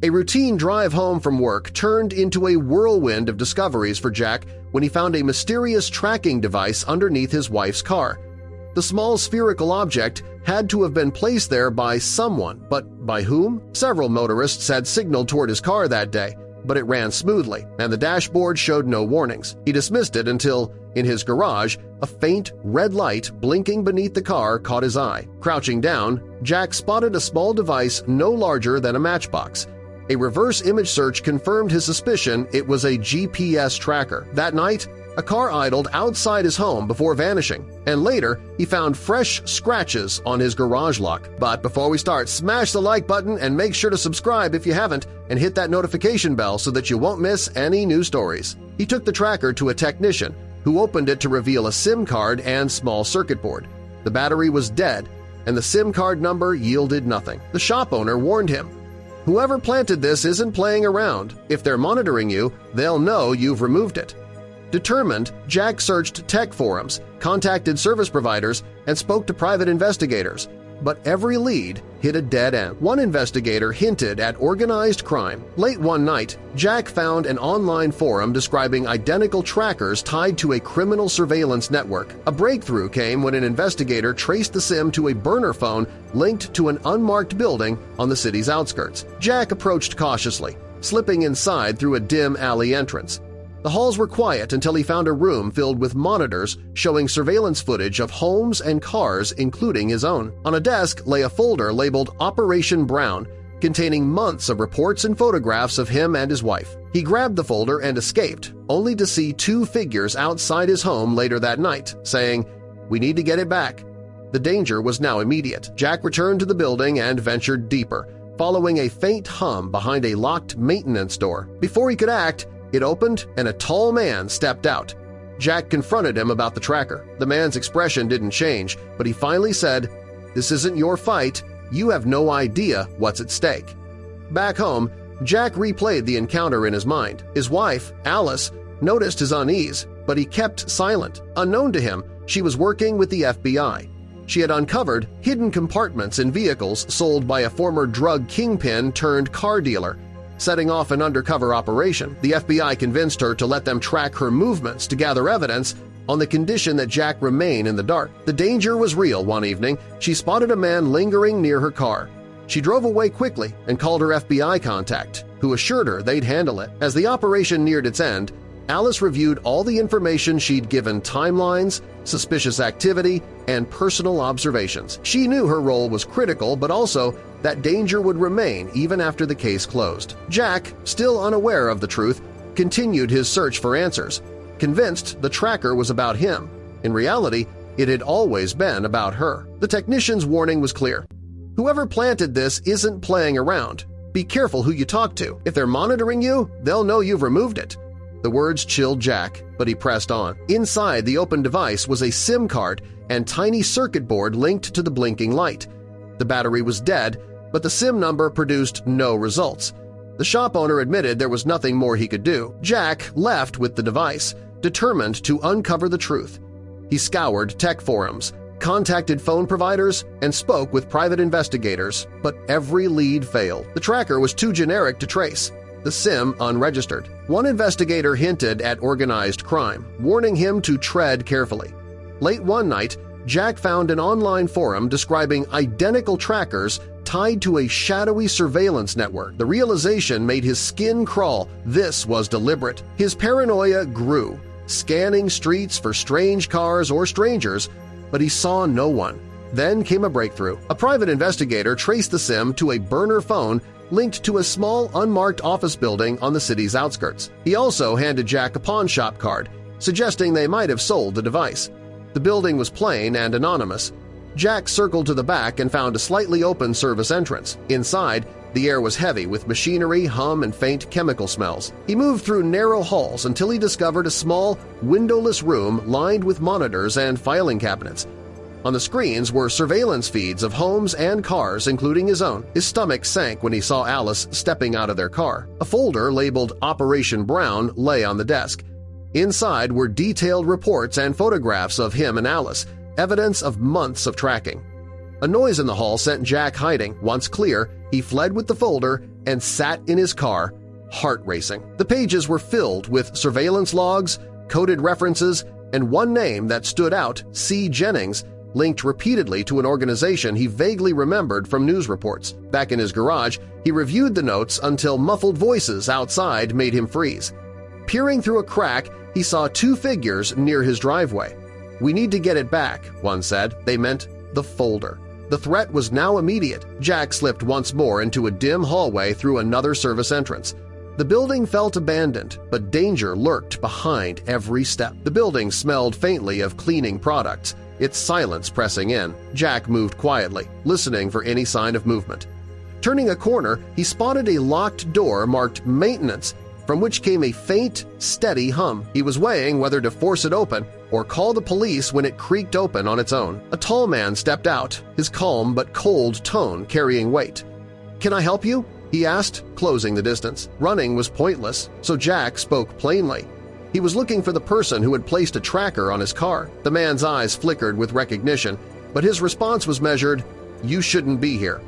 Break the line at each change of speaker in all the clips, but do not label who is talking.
A routine drive home from work turned into a whirlwind of discoveries for Jack when he found a mysterious tracking device underneath his wife's car. The small spherical object had to have been placed there by someone, but by whom? Several motorists had signaled toward his car that day, but it ran smoothly, and the dashboard showed no warnings. He dismissed it until, in his garage, a faint red light blinking beneath the car caught his eye. Crouching down, Jack spotted a small device no larger than a matchbox. A reverse image search confirmed his suspicion it was a GPS tracker. That night, a car idled outside his home before vanishing, and later he found fresh scratches on his garage lock. But before we start, smash the like button and make sure to subscribe if you haven't, and hit that notification bell so that you won't miss any new stories. He took the tracker to a technician, who opened it to reveal a SIM card and small circuit board. The battery was dead, and the SIM card number yielded nothing. The shop owner warned him, "Whoever planted this isn't playing around. If they're monitoring you, they'll know you've removed it." Determined, Jack searched tech forums, contacted service providers, and spoke to private investigators, but every lead hit a dead end. One investigator hinted at organized crime. Late one night, Jack found an online forum describing identical trackers tied to a criminal surveillance network. A breakthrough came when an investigator traced the SIM to a burner phone linked to an unmarked building on the city's outskirts. Jack approached cautiously, slipping inside through a dim alley entrance. The halls were quiet until he found a room filled with monitors showing surveillance footage of homes and cars, including his own. On a desk lay a folder labeled Operation Brown, containing months of reports and photographs of him and his wife. He grabbed the folder and escaped, only to see two figures outside his home later that night, saying, "We need to get it back." The danger was now immediate. Jack returned to the building and ventured deeper, following a faint hum behind a locked maintenance door. Before he could act, it opened and a tall man stepped out. Jack confronted him about the tracker. The man's expression didn't change, but he finally said, "This isn't your fight. You have no idea what's at stake." Back home, Jack replayed the encounter in his mind. His wife, Alice, noticed his unease, but he kept silent. Unknown to him, she was working with the FBI. She had uncovered hidden compartments in vehicles sold by a former drug kingpin turned car dealer. Setting off an undercover operation, the FBI convinced her to let them track her movements to gather evidence on the condition that Jack remain in the dark. The danger was real. One evening, she spotted a man lingering near her car. She drove away quickly and called her FBI contact, who assured her they'd handle it. As the operation neared its end, Alice reviewed all the information she'd given: timelines, suspicious activity, and personal observations. She knew her role was critical, but also that danger would remain even after the case closed. Jack, still unaware of the truth, continued his search for answers, convinced the tracker was about him. In reality, it had always been about her. The technician's warning was clear. "Whoever planted this isn't playing around. Be careful who you talk to. If they're monitoring you, they'll know you've removed it." The words chilled Jack, but he pressed on. Inside the open device was a SIM card and tiny circuit board linked to the blinking light. The battery was dead, but the SIM number produced no results. The shop owner admitted there was nothing more he could do. Jack left with the device, determined to uncover the truth. He scoured tech forums, contacted phone providers, and spoke with private investigators, but every lead failed. The tracker was too generic to trace, the SIM unregistered. One investigator hinted at organized crime, warning him to tread carefully. Late one night, Jack found an online forum describing identical trackers tied to a shadowy surveillance network. The realization made his skin crawl. This was deliberate. His paranoia grew, scanning streets for strange cars or strangers, but he saw no one. Then came a breakthrough. A private investigator traced the SIM to a burner phone linked to a small unmarked office building on the city's outskirts. He also handed Jack a pawn shop card, suggesting they might have sold the device. The building was plain and anonymous. Jack circled to the back and found a slightly open service entrance. Inside, the air was heavy with machinery, hum, and faint chemical smells. He moved through narrow halls until he discovered a small, windowless room lined with monitors and filing cabinets. On the screens were surveillance feeds of homes and cars, including his own. His stomach sank when he saw Alice stepping out of their car. A folder labeled Operation Brown lay on the desk. Inside were detailed reports and photographs of him and Alice, evidence of months of tracking. A noise in the hall sent Jack hiding. Once clear, he fled with the folder and sat in his car, heart racing. The pages were filled with surveillance logs, coded references, and one name that stood out, C. Jennings, linked repeatedly to an organization he vaguely remembered from news reports. Back in his garage, he reviewed the notes until muffled voices outside made him freeze. Peering through a crack, he saw two figures near his driveway. "We need to get it back," one said. They meant the folder. The threat was now immediate. Jack slipped once more into a dim hallway through another service entrance. The building felt abandoned, but danger lurked behind every step. The building smelled faintly of cleaning products, its silence pressing in. Jack moved quietly, listening for any sign of movement. Turning a corner, he spotted a locked door marked Maintenance, from which came a faint, steady hum. He was weighing whether to force it open or call the police when it creaked open on its own. A tall man stepped out, his calm but cold tone carrying weight. "Can I help you?" he asked, closing the distance. Running was pointless, so Jack spoke plainly. He was looking for the person who had placed a tracker on his car. The man's eyes flickered with recognition, but his response was measured, "You shouldn't be here."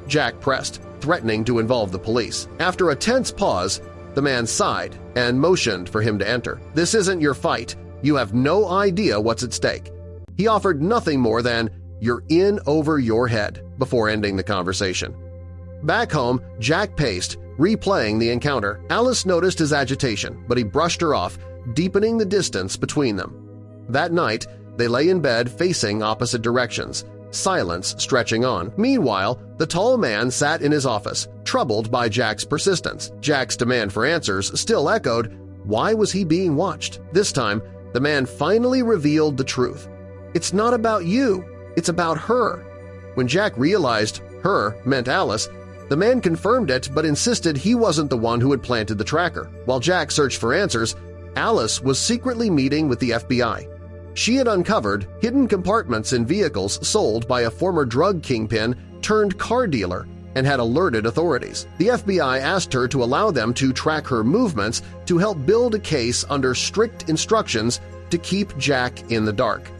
Jack pressed, threatening to involve the police. After a tense pause, the man sighed and motioned for him to enter. "This isn't your fight. You have no idea what's at stake." He offered nothing more than, "You're in over your head," before ending the conversation. Back home, Jack paced, replaying the encounter. Alice noticed his agitation, but he brushed her off, deepening the distance between them. That night, they lay in bed facing opposite directions, silence stretching on. Meanwhile, the tall man sat in his office, troubled by Jack's persistence. Jack's demand for answers still echoed. Why was he being watched? This time, the man finally revealed the truth. "It's not about you, it's about her." When Jack realized her meant Alice, the man confirmed it but insisted he wasn't the one who had planted the tracker. While Jack searched for answers, Alice was secretly meeting with the FBI. She had uncovered hidden compartments in vehicles sold by a former drug kingpin turned car dealer and had alerted authorities. The FBI asked her to allow them to track her movements to help build a case under strict instructions to keep Jack in the dark.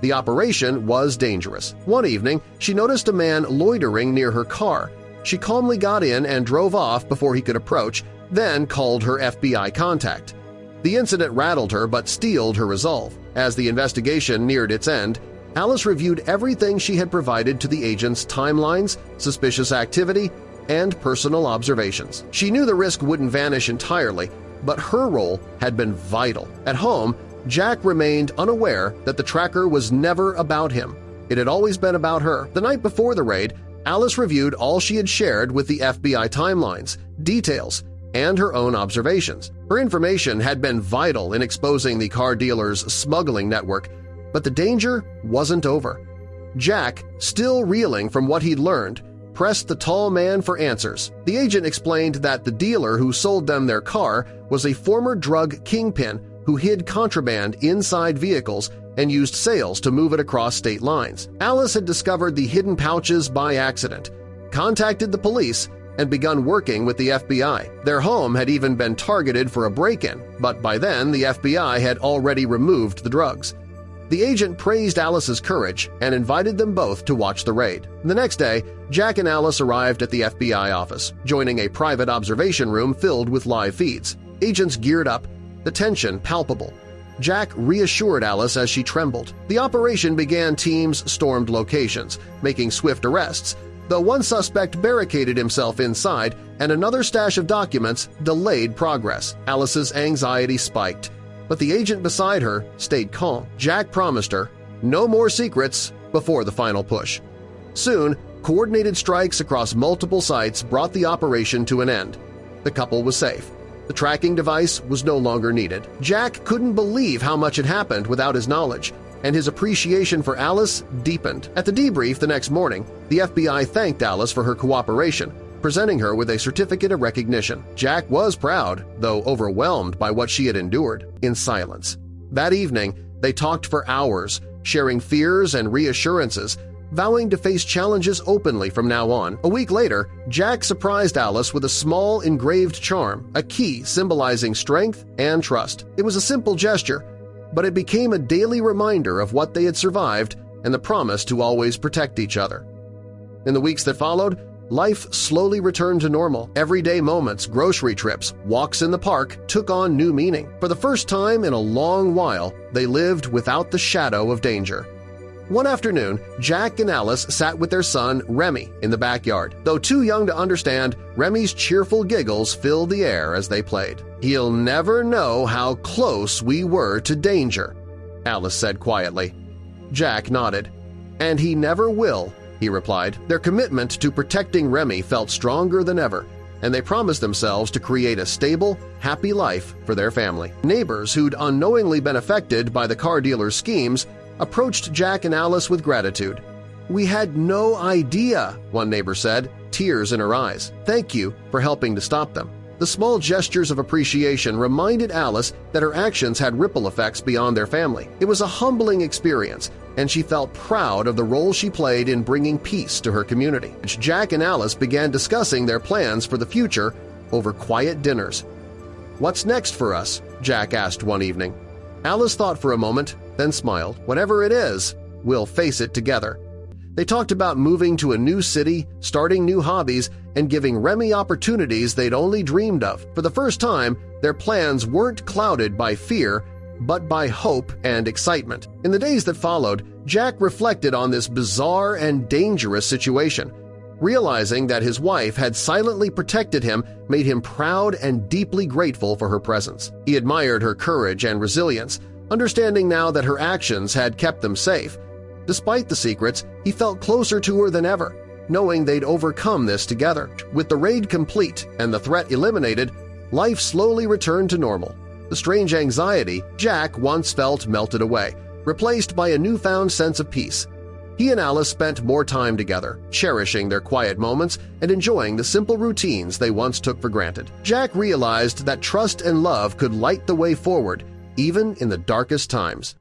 The operation was dangerous. One evening, she noticed a man loitering near her car. She calmly got in and drove off before he could approach, then called her FBI contact. The incident rattled her but steeled her resolve. As the investigation neared its end, Alice reviewed everything she had provided to the agents' timelines, suspicious activity, and personal observations. She knew the risk wouldn't vanish entirely, but her role had been vital. At home, Jack remained unaware that the tracker was never about him. It had always been about her. The night before the raid, Alice reviewed all she had shared with the FBI timelines, details, and her own observations. Her information had been vital in exposing the car dealer's smuggling network, but the danger wasn't over. Jack, still reeling from what he'd learned, pressed the tall man for answers. The agent explained that the dealer who sold them their car was a former drug kingpin who hid contraband inside vehicles and used sales to move it across state lines. Alice had discovered the hidden pouches by accident, contacted the police, and begun working with the FBI. Their home had even been targeted for a break-in, but by then the FBI had already removed the drugs. The agent praised Alice's courage and invited them both to watch the raid. The next day, Jack and Alice arrived at the FBI office, joining a private observation room filled with live feeds. Agents geared up, the tension palpable. Jack reassured Alice as she trembled. The operation began. Teams stormed locations, making swift arrests, though one suspect barricaded himself inside and another stash of documents delayed progress. Alice's anxiety spiked, but the agent beside her stayed calm. Jack promised her no more secrets before the final push. Soon, coordinated strikes across multiple sites brought the operation to an end. The couple was safe. The tracking device was no longer needed. Jack couldn't believe how much had happened without his knowledge, and his appreciation for Alice deepened. At the debrief the next morning, the FBI thanked Alice for her cooperation, presenting her with a certificate of recognition. Jack was proud, though overwhelmed by what she had endured, in silence. That evening, they talked for hours, sharing fears and reassurances, vowing to face challenges openly from now on. A week later, Jack surprised Alice with a small engraved charm, a key symbolizing strength and trust. It was a simple gesture, but it became a daily reminder of what they had survived and the promise to always protect each other. In the weeks that followed, life slowly returned to normal. Everyday moments, grocery trips, walks in the park took on new meaning. For the first time in a long while, they lived without the shadow of danger. One afternoon, Jack and Alice sat with their son, Remy, in the backyard. Though too young to understand, Remy's cheerful giggles filled the air as they played. "He'll never know how close we were to danger," Alice said quietly. Jack nodded. "And he never will," he replied. Their commitment to protecting Remy felt stronger than ever, and they promised themselves to create a stable, happy life for their family. Neighbors who'd unknowingly been affected by the car dealer's schemes approached Jack and Alice with gratitude. "We had no idea," one neighbor said, tears in her eyes. "Thank you for helping to stop them." The small gestures of appreciation reminded Alice that her actions had ripple effects beyond their family. It was a humbling experience, and she felt proud of the role she played in bringing peace to her community. Jack and Alice began discussing their plans for the future over quiet dinners. "What's next for us?" Jack asked one evening. Alice thought for a moment, then smiled. "Whatever it is, we'll face it together." They talked about moving to a new city, starting new hobbies, and giving Remy opportunities they'd only dreamed of. For the first time, their plans weren't clouded by fear, but by hope and excitement. In the days that followed, Jack reflected on this bizarre and dangerous situation. Realizing that his wife had silently protected him made him proud and deeply grateful for her presence. He admired her courage and resilience, understanding now that her actions had kept them safe. Despite the secrets, he felt closer to her than ever, knowing they'd overcome this together. With the raid complete and the threat eliminated, life slowly returned to normal. The strange anxiety Jack once felt melted away, replaced by a newfound sense of peace. He and Alice spent more time together, cherishing their quiet moments and enjoying the simple routines they once took for granted. Jack realized that trust and love could light the way forward, even in the darkest times.